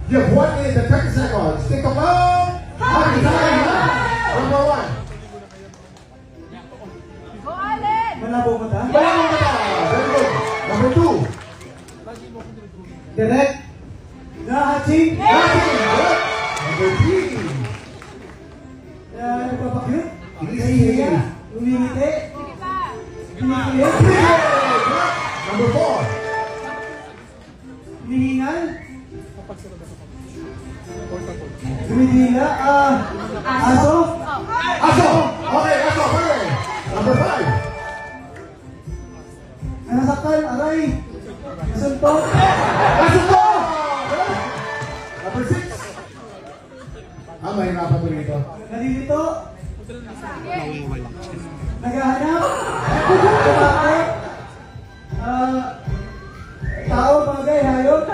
You have 1 minute and 30 seconds. TikTok lang! Happy time! Number 1. Go, Allen! Malabo mata? Malabo mata! Very good. Number 2. Direct. Nahatsing. Nothing. Good. Number 3. Nagpapakyut. Nahihiya. Umingiti. Sige pa. Kinikilit. Number 4. Humihingal. Dumidila. Aso. Aso! Okay, aso. Perfect. Number 5. Nasaktan. Aray. Nasuntok. Aso to! Number 6. Mahirapan ko dito. Nalilito. Naghahanap. Tumakot. Tao, bagay, hayop.